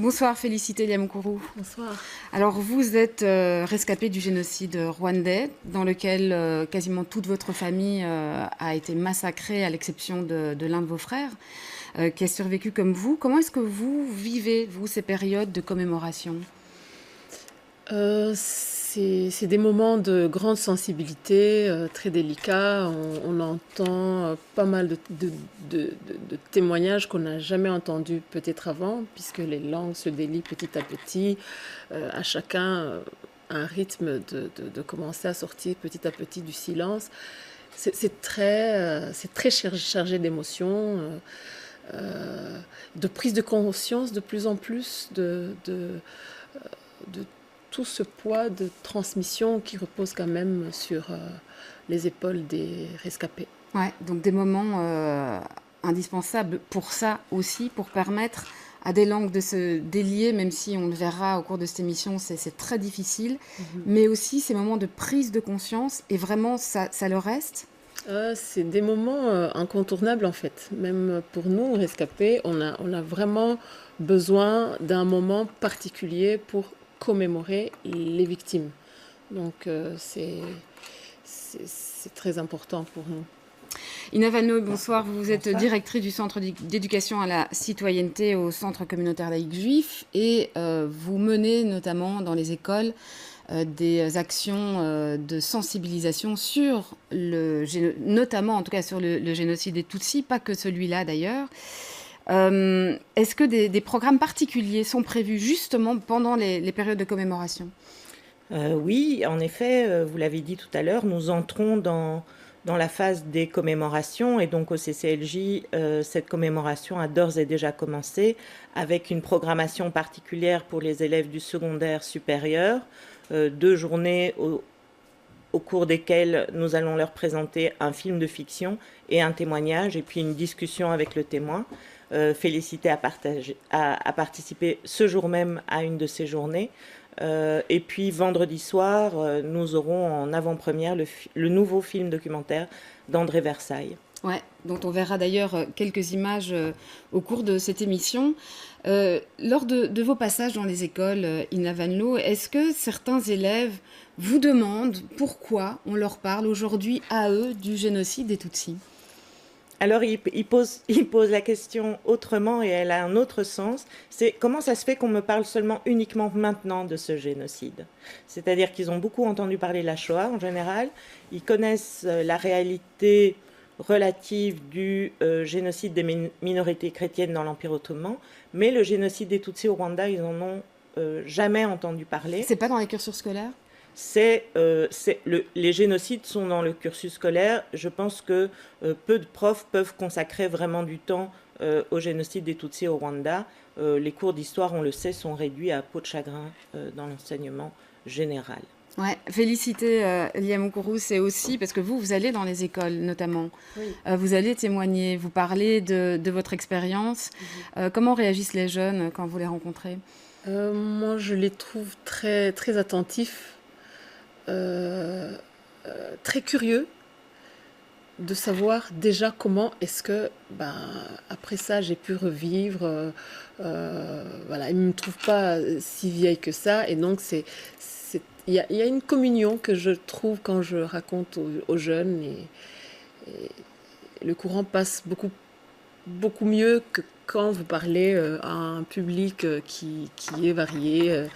Bonsoir Félicité Liamoukuru. Bonsoir. Alors vous êtes rescapé du génocide rwandais dans lequel quasiment toute votre famille a été massacrée à l'exception de l'un de vos frères qui a survécu comme vous. Comment est-ce que vous vivez, vous, ces périodes de commémoration? C'est des moments de grande sensibilité, très délicats. On entend pas mal de témoignages qu'on n'a jamais entendus peut-être avant, puisque les langues se délient petit à petit, à chacun un rythme de commencer à sortir petit à petit du silence. C'est très chargé d'émotions, de prise de conscience de plus en plus de tout ce poids de transmission qui repose quand même sur les épaules des rescapés. Ouais, donc des moments indispensables pour ça aussi, pour permettre à des langues de se délier, même si on le verra au cours de cette émission, c'est très difficile, mais aussi ces moments de prise de conscience, et vraiment ça le reste. C'est des moments incontournables en fait. Même pour nous, rescapés, on a vraiment besoin d'un moment particulier pour commémorer les victimes. Donc c'est très important pour nous. Ina Valneau, bonsoir. Vous êtes directrice du Centre d'éducation à la citoyenneté au Centre communautaire laïque juif et vous menez notamment dans les écoles des actions de sensibilisation sur notamment en tout cas sur le génocide des Tutsis, pas que celui-là d'ailleurs. Est-ce que des programmes particuliers sont prévus justement pendant les périodes de commémoration? Oui, en effet, vous l'avez dit tout à l'heure, nous entrons dans la phase des commémorations et donc au CCLJ, cette commémoration a d'ores et déjà commencé avec une programmation particulière pour les élèves du secondaire supérieur, 2 journées au cours desquelles nous allons leur présenter un film de fiction et un témoignage et puis une discussion avec le témoin. Félicité a participé ce jour même à une de ces journées. Et puis vendredi soir, nous aurons en avant-première le nouveau film documentaire d'André Versailles. Ouais, dont on verra d'ailleurs quelques images au cours de cette émission. Lors de vos passages dans les écoles, Ina Vanlo, est-ce que certains élèves vous demandent pourquoi on leur parle aujourd'hui à eux du génocide des Tutsis? Alors, il pose la question autrement et elle a un autre sens. C'est comment ça se fait qu'on me parle uniquement maintenant de ce génocide? C'est-à-dire qu'ils ont beaucoup entendu parler de la Shoah en général. Ils connaissent la réalité relative du génocide des minorités chrétiennes dans l'Empire ottoman, mais le génocide des Tutsis au Rwanda, ils en ont jamais entendu parler. C'est pas dans les cursus scolaires? Les génocides sont dans le cursus scolaire. Je pense que peu de profs peuvent consacrer vraiment du temps au génocide des Tutsis au Rwanda. Les cours d'histoire, on le sait, sont réduits à peau de chagrin dans l'enseignement général. Ouais, Félicité Liamoukuru, c'est aussi parce que vous allez dans les écoles notamment. Oui. Vous allez témoigner, vous parlez de votre expérience. Comment réagissent les jeunes quand vous les rencontrez? Moi, je les trouve très, très attentifs. Très curieux de savoir déjà comment est-ce que, après ça, j'ai pu revivre. Voilà, ils ne me trouvent pas si vieille que ça. Et donc, il y a une communion que je trouve quand je raconte aux jeunes. Et le courant passe beaucoup mieux que quand vous parlez à un public qui est varié.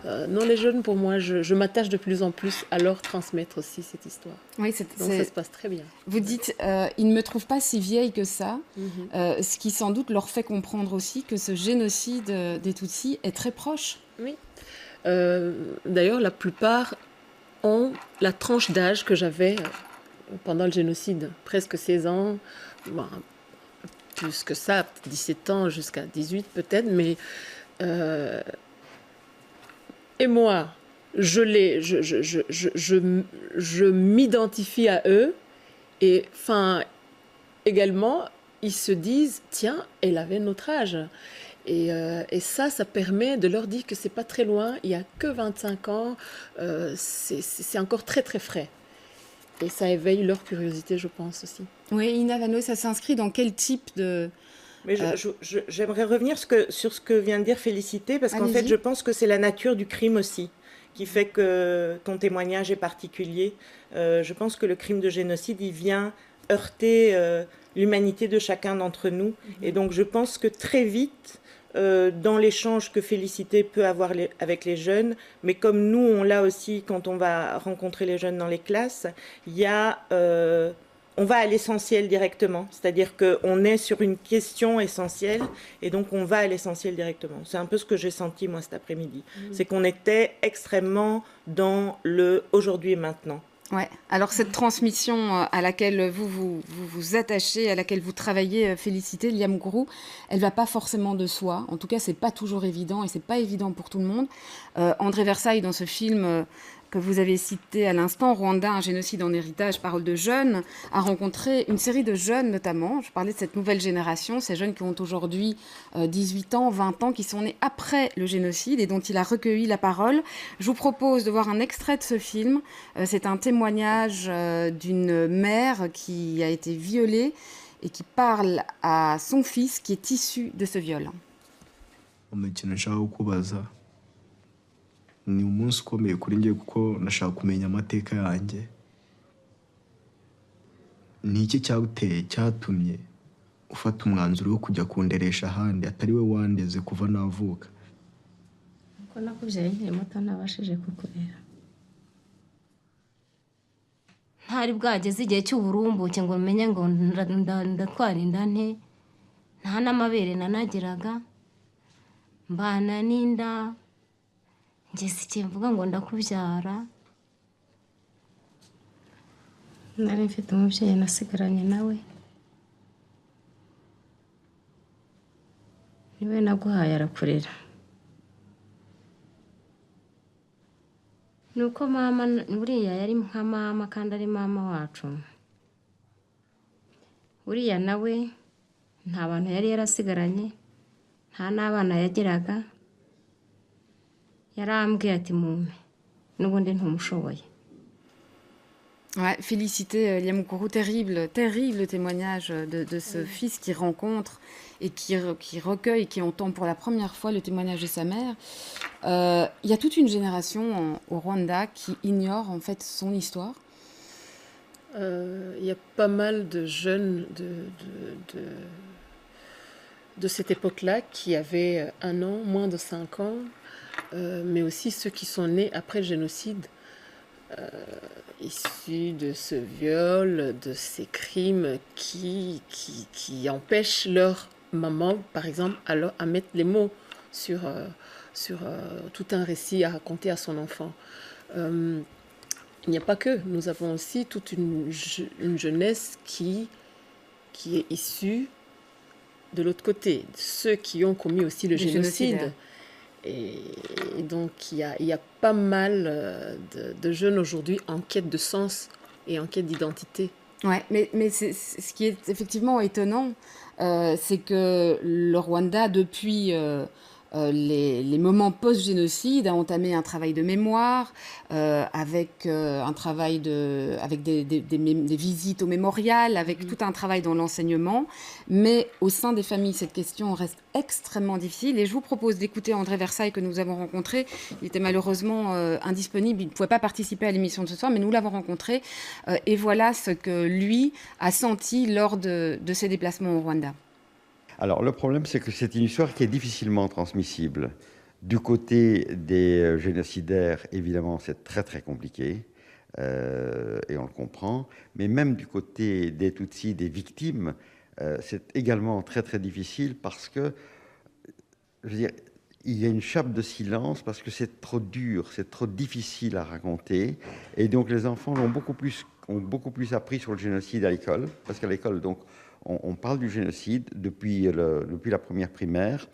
Non, les jeunes, pour moi, je m'attache de plus en plus à leur transmettre aussi cette histoire. Oui, donc ça se passe très bien. Vous dites, ils ne me trouvent pas si vieille que ça, ce qui sans doute leur fait comprendre aussi que ce génocide des Tutsis est très proche. Oui. D'ailleurs, la plupart ont la tranche d'âge que j'avais pendant le génocide, presque 16 ans. Plus que ça, 17 ans jusqu'à 18 peut-être, mais et moi, je m'identifie à eux et également, ils se disent, tiens, elle avait notre âge. Et ça permet de leur dire que c'est pas très loin, il n'y a que 25 ans, c'est encore très très frais. Et ça éveille leur curiosité, je pense aussi. Oui, Ina Vanlo, ça s'inscrit dans quel type Mais j'aimerais revenir sur ce que vient de dire Félicité, parce qu'en fait, Allez-y. je pense que c'est la nature du crime aussi qui fait que ton témoignage est particulier. Je pense que le crime de génocide, il vient heurter l'humanité de chacun d'entre nous. Et donc, je pense que très vite, dans l'échange que Félicité peut avoir avec les jeunes, mais comme nous, on l'a aussi quand on va rencontrer les jeunes dans les classes, il y a... on va à l'essentiel directement, c'est-à-dire qu'on est sur une question essentielle et donc on va à l'essentiel directement. C'est un peu ce que j'ai senti moi cet après-midi. C'est qu'on était extrêmement dans le aujourd'hui et maintenant. Ouais. Alors cette transmission à laquelle vous attachez, à laquelle vous travaillez, Félicité, Liam Gourou, elle va pas forcément de soi. En tout cas, c'est pas toujours évident et c'est pas évident pour tout le monde. André Versailles, dans ce film que vous avez cité à l'instant, Rwanda, un génocide en héritage, parole de jeunes, a rencontré une série de jeunes notamment. Je parlais de cette nouvelle génération, ces jeunes qui ont aujourd'hui 18 ans, 20 ans, qui sont nés après le génocide et dont il a recueilli la parole. Je vous propose de voir un extrait de ce film. C'est un témoignage d'une mère qui a été violée et qui parle à son fils qui est issu de ce viol. Ni umunsi ukomeye kuri njye kuko nashaka kumenya amateka yanjye. Ni iki cyaguteye cyatumye ufata umwanzuro wo kujya kunderesha ahandi atari we wandeze kuva navuka? Ko nakubyaye nkiri muto ntabashije kukurera. Ntari bwageze igihe cy'uburumbuke ngo menye ngo ndatwara inda nte, nta n'amabere nanagiraga, mbana n'inda, ngeze igihe mvuga ngo ndakubyara. Nari mfite umubyeyi nasigaranye nawe, niwe naguhaye arakurera. Nuko mama buriya yari nka mama kandi ari mama wacu. Buriya nawe nta bantu yari yarasigaranye, nta n'abana yagiraga. Yarambwiye ati mumpe n'ubundi ntumushoboye. Ouais, Félicité, Liam Gourou, terrible témoignage de ce fils qui rencontre et qui recueille, qui entend pour la première fois le témoignage de sa mère. Il y a toute une génération au Rwanda qui ignore en fait son histoire. Il y a pas mal de jeunes de cette époque-là qui avaient 1 an, moins de 5 ans, mais aussi ceux qui sont nés après le génocide, issus de ce viol, de ces crimes qui empêchent leur maman, par exemple, à mettre les mots sur tout un récit à raconter à son enfant. Il n'y a pas que, nous avons aussi toute une jeunesse qui est issue de l'autre côté, ceux qui ont commis aussi le génocide. Et donc, il y a pas mal de jeunes aujourd'hui en quête de sens et en quête d'identité. Ouais, mais ce qui est effectivement étonnant, c'est que le Rwanda, depuis les moments post-génocide, a entamé un travail de mémoire, avec un travail avec des visites au mémorial, avec tout un travail dans l'enseignement. Mais au sein des familles, cette question reste extrêmement difficile. Et je vous propose d'écouter André Versailles, que nous avons rencontré. Il était malheureusement indisponible, il ne pouvait pas participer à l'émission de ce soir, mais nous l'avons rencontré. Et voilà ce que lui a senti lors de ses déplacements au Rwanda. Alors, le problème, c'est que c'est une histoire qui est difficilement transmissible. Du côté des génocidaires, évidemment, c'est très, très compliqué, et on le comprend. Mais même du côté des Tutsis, des victimes, c'est également très, très difficile parce que, je veux dire, il y a une chape de silence parce que c'est trop dur, c'est trop difficile à raconter. Et donc, les enfants ont beaucoup plus appris sur le génocide à l'école, parce qu'à l'école, donc, on parle du génocide depuis la première primaire.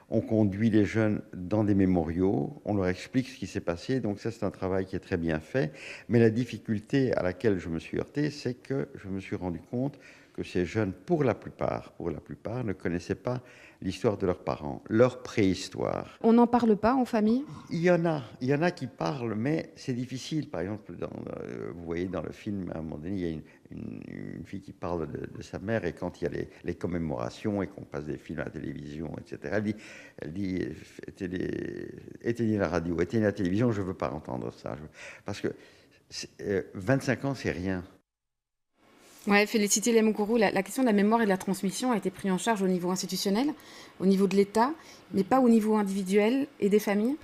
On conduit les jeunes dans des mémoriaux. On leur explique ce qui s'est passé. Donc ça, c'est un travail qui est très bien fait. Mais la difficulté à laquelle je me suis heurté, c'est que je me suis rendu compte que ces jeunes, pour la plupart, ne connaissaient pas l'histoire de leurs parents, leur préhistoire. On n'en parle pas en famille? Il y en a qui parlent, mais c'est difficile. Par exemple, vous voyez dans le film, à un moment donné, il y a une fille qui parle de sa mère, et quand il y a les commémorations et qu'on passe des films à la télévision, etc., elle dit éteignez la radio, éteignez la télévision, je ne veux pas entendre ça. Parce que 25 ans, c'est rien. Ouais, Félicité Yamoukoro, la question de la mémoire et de la transmission a été prise en charge au niveau institutionnel, au niveau de l'État, mais pas au niveau individuel et des familles.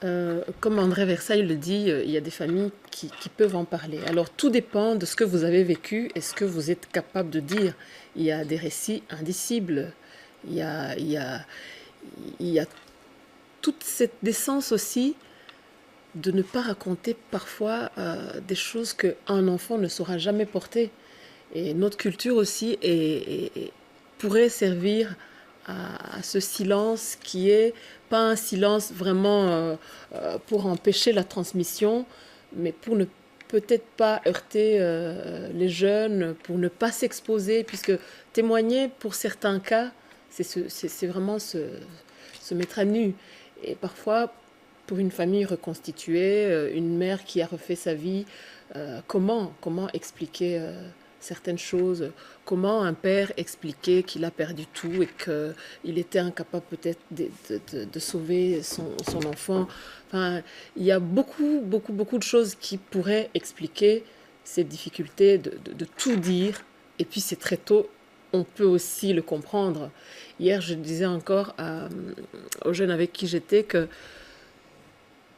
Comme André Versailles le dit, il y a des familles qui peuvent en parler. Alors tout dépend de ce que vous avez vécu et ce que vous êtes capable de dire. Il y a des récits indicibles, il y a toute cette décence aussi de ne pas raconter parfois des choses qu'un enfant ne saura jamais porter. Et notre culture aussi pourrait servir à ce silence qui est pas un silence vraiment pour empêcher la transmission, mais pour ne peut-être pas heurter les jeunes, pour ne pas s'exposer, puisque témoigner pour certains cas, c'est vraiment se mettre à nu. Et parfois, pour une famille reconstituée, une mère qui a refait sa vie, comment expliquer certaines choses, comment un père expliquer qu'il a perdu tout et qu'il était incapable peut-être de sauver son enfant. Enfin, il y a beaucoup de choses qui pourraient expliquer cette difficulté de tout dire. Et puis c'est très tôt, on peut aussi le comprendre. Hier, je disais encore aux jeunes avec qui j'étais que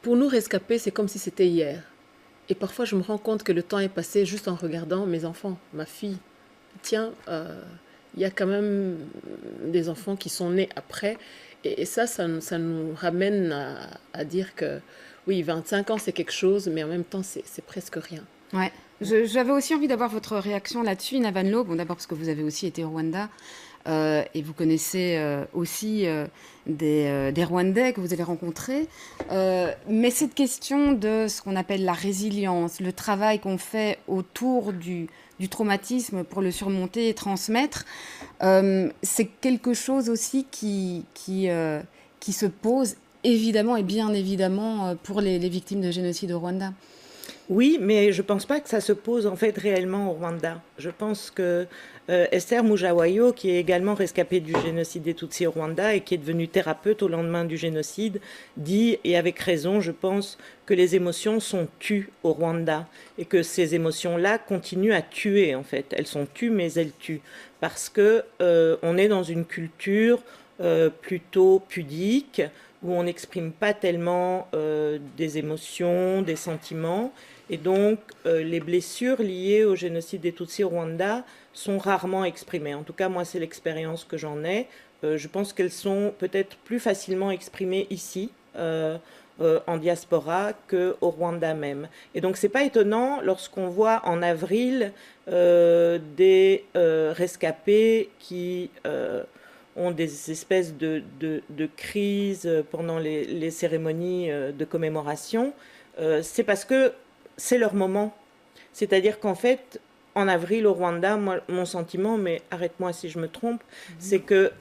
pour nous, rescaper, c'est comme si c'était hier. Et parfois, je me rends compte que le temps est passé juste en regardant mes enfants, ma fille. Tiens, il y a quand même des enfants qui sont nés après. Et ça nous ramène à dire que, oui, 25 ans, c'est quelque chose, mais en même temps, c'est presque rien. Ouais. J'avais aussi envie d'avoir votre réaction là-dessus, Navanlo. Bon, d'abord parce que vous avez aussi été au Rwanda. Et vous connaissez aussi des Rwandais que vous avez rencontrés. Mais cette question de ce qu'on appelle la résilience, le travail qu'on fait autour du traumatisme pour le surmonter et transmettre, c'est quelque chose aussi qui se pose évidemment et bien évidemment pour les victimes de génocide au Rwanda. Oui, mais je ne pense pas que ça se pose en fait réellement au Rwanda. Je pense que Esther Mujawayo, qui est également rescapée du génocide des Tutsis au Rwanda et qui est devenue thérapeute au lendemain du génocide, dit, et avec raison, je pense, que les émotions sont tues au Rwanda et que ces émotions-là continuent à tuer en fait. Elles sont tues, mais elles tuent parce que on est dans une culture plutôt pudique où on n'exprime pas tellement des émotions, des sentiments. Et donc, les blessures liées au génocide des Tutsis au Rwanda sont rarement exprimées. En tout cas, moi, c'est l'expérience que j'en ai. Je pense qu'elles sont peut-être plus facilement exprimées ici, en diaspora, qu'au Rwanda même. Et donc, c'est pas étonnant lorsqu'on voit en avril des rescapés qui ont des espèces de crises pendant les cérémonies de commémoration. C'est parce que c'est leur moment. C'est-à-dire qu'en fait, en avril au Rwanda, moi, mon sentiment, mais arrête-moi si je me trompe, c'est que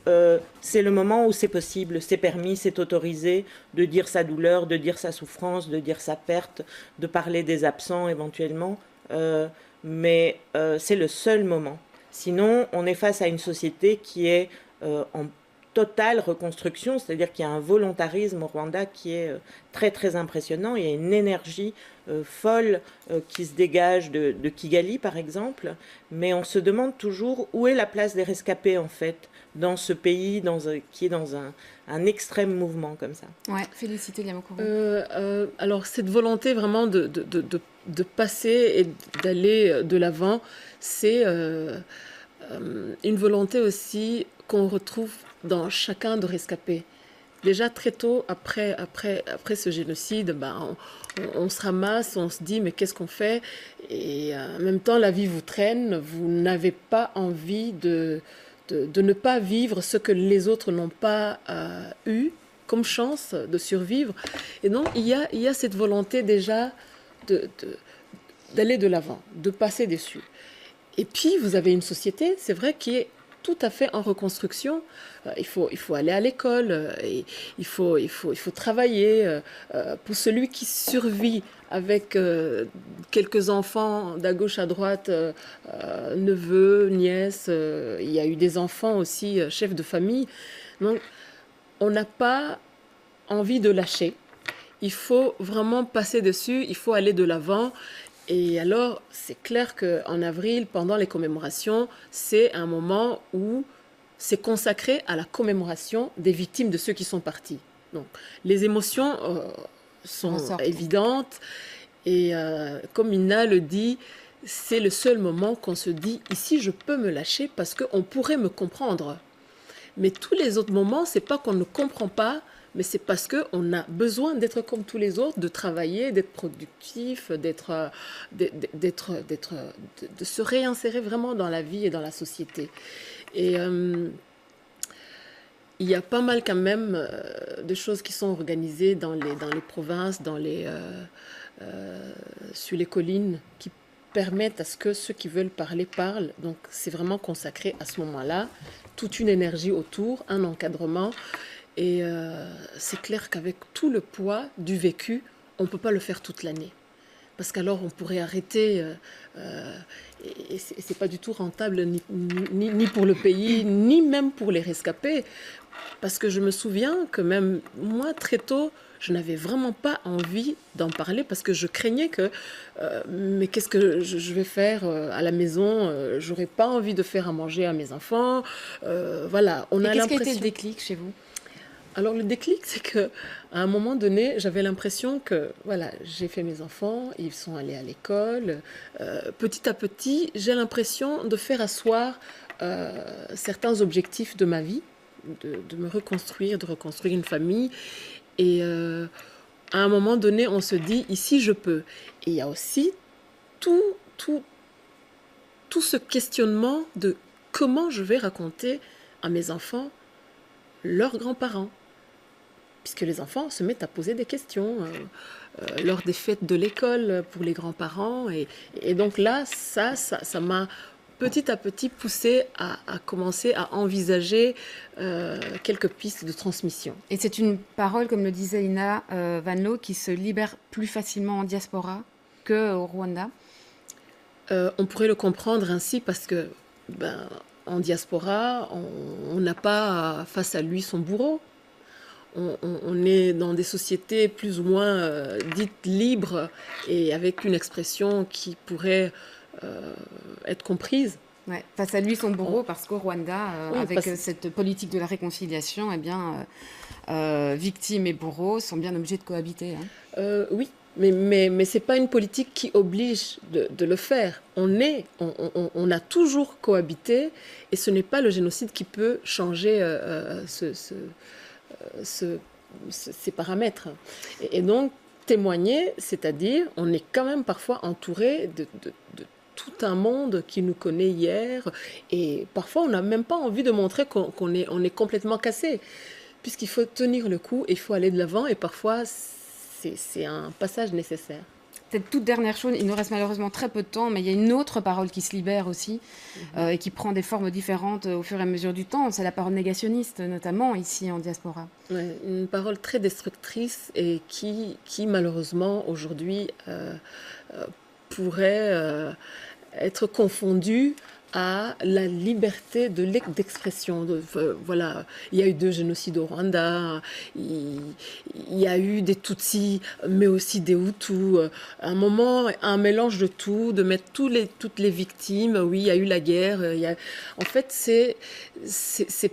c'est le moment où c'est possible, c'est permis, c'est autorisé de dire sa douleur, de dire sa souffrance, de dire sa perte, de parler des absents éventuellement, mais c'est le seul moment. Sinon, on est face à une société qui est en totale reconstruction, c'est-à-dire qu'il y a un volontarisme au Rwanda qui est très très impressionnant. Il y a une énergie folle qui se dégage de Kigali par exemple, mais on se demande toujours où est la place des rescapés en fait dans ce pays qui est dans un extrême mouvement comme ça. Ouais, Félicité Yamoukoro. Alors cette volonté vraiment de passer et d'aller de l'avant, c'est une volonté aussi qu'on retrouve dans chacun de rescapés. Déjà très tôt, après ce génocide, on se ramasse, on se dit mais qu'est-ce qu'on fait? Et en même temps, la vie vous traîne, vous n'avez pas envie de ne pas vivre ce que les autres n'ont pas eu comme chance de survivre. Et donc, il y a cette volonté déjà d'aller de l'avant, de passer dessus. Et puis, vous avez une société, c'est vrai, qui est tout à fait en reconstruction. Il faut aller à l'école, et il faut travailler. Pour celui qui survit avec quelques enfants d'à gauche à droite, neveux, nièces, il y a eu des enfants aussi, chefs de famille. Donc, on n'a pas envie de lâcher. Il faut vraiment passer dessus, il faut aller de l'avant. Et alors, c'est clair qu'en avril, pendant les commémorations, c'est un moment où c'est consacré à la commémoration des victimes de ceux qui sont partis. Donc, les émotions sont évidentes. Et comme Ina le dit, c'est le seul moment qu'on se dit, ici, je peux me lâcher parce qu'on pourrait me comprendre. Mais tous les autres moments, c'est pas qu'on ne comprend pas, mais c'est parce qu'on a besoin d'être comme tous les autres, de travailler, d'être productif, de se réinsérer vraiment dans la vie et dans la société. Et il y a pas mal quand même de choses qui sont organisées dans les provinces, sur les collines, qui permettent à ce que ceux qui veulent parler parlent. Donc c'est vraiment consacré à ce moment-là, toute une énergie autour, un encadrement. Et c'est clair qu'avec tout le poids du vécu, on ne peut pas le faire toute l'année. Parce qu'alors, on pourrait arrêter, et ce n'est pas du tout rentable, ni pour le pays, ni même pour les rescapés. Parce que je me souviens que même moi, très tôt, je n'avais vraiment pas envie d'en parler parce que je craignais que, mais qu'est-ce que je vais faire à la maison? J'aurais pas envie de faire à manger à mes enfants. Voilà, on a l'impression. Qu'est-ce qui a été le déclic chez vous? Alors le déclic, c'est que à un moment donné, j'avais l'impression que voilà, j'ai fait mes enfants, ils sont allés à l'école. Petit à petit, j'ai l'impression de faire asseoir certains objectifs de ma vie, de me reconstruire, de reconstruire une famille. Et à un moment donné, on se dit ici je peux. Et il y a aussi tout ce questionnement de comment je vais raconter à mes enfants leurs grands-parents. Puisque les enfants se mettent à poser des questions lors des fêtes de l'école pour les grands-parents. Et donc là, ça m'a petit à petit poussé à commencer à envisager quelques pistes de transmission. Et c'est une parole, comme le disait Ina Van Loo, qui se libère plus facilement en diaspora qu'au Rwanda? On pourrait le comprendre ainsi parce que en diaspora, on n'a pas face à lui son bourreau. On est dans des sociétés plus ou moins dites libres et avec une expression qui pourrait être comprise. Ouais, face à lui, son bourreau, parce qu'au Rwanda, avec cette politique de la réconciliation, eh bien, victimes et bourreaux sont bien obligés de cohabiter. Hein. Oui, mais ce n'est pas une politique qui oblige de le faire. On a toujours cohabité et ce n'est pas le génocide qui peut changer ces paramètres. Et donc, témoigner, c'est-à-dire, on est quand même parfois entouré de tout un monde qui nous connaît hier, et parfois on n'a même pas envie de montrer qu'on est complètement cassé, puisqu'il faut tenir le coup, et il faut aller de l'avant, et parfois c'est un passage nécessaire. Cette toute dernière chose, il nous reste malheureusement très peu de temps, mais il y a une autre parole qui se libère aussi et qui prend des formes différentes au fur et à mesure du temps. C'est la parole négationniste, notamment ici en diaspora. Ouais, une parole très destructrice et qui malheureusement aujourd'hui pourrait être confondue à la liberté d'expression. Voilà, il y a eu 2 génocides au Rwanda, il y a eu des Tutsis, mais aussi des Hutus. À un moment, un mélange de tout, de mettre toutes les victimes. Oui, il y a eu la guerre. En fait, c'est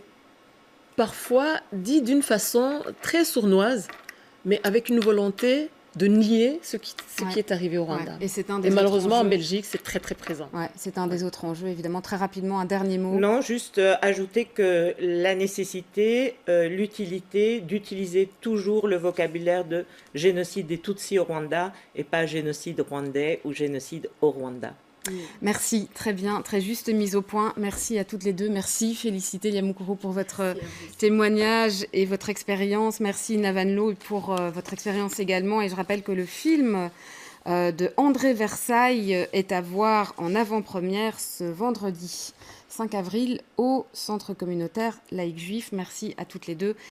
parfois dit d'une façon très sournoise, mais avec une volonté de nier ce qui est arrivé au Rwanda. Ouais. Et malheureusement, en Belgique, c'est très, très présent. Ouais, c'est un des autres enjeux, évidemment. Très rapidement, un dernier mot. Non, juste ajouter que la nécessité, l'utilité d'utiliser toujours le vocabulaire de génocide des Tutsis au Rwanda et pas génocide rwandais ou génocide au Rwanda. Merci, très bien, très juste mise au point. Merci à toutes les deux. Merci, félicité Yamoukoro pour votre témoignage et votre expérience. Merci Ina Van Loo pour votre expérience également. Et je rappelle que le film de André Versailles est à voir en avant-première ce vendredi 5 avril au Centre communautaire laïque juif. Merci à toutes les deux.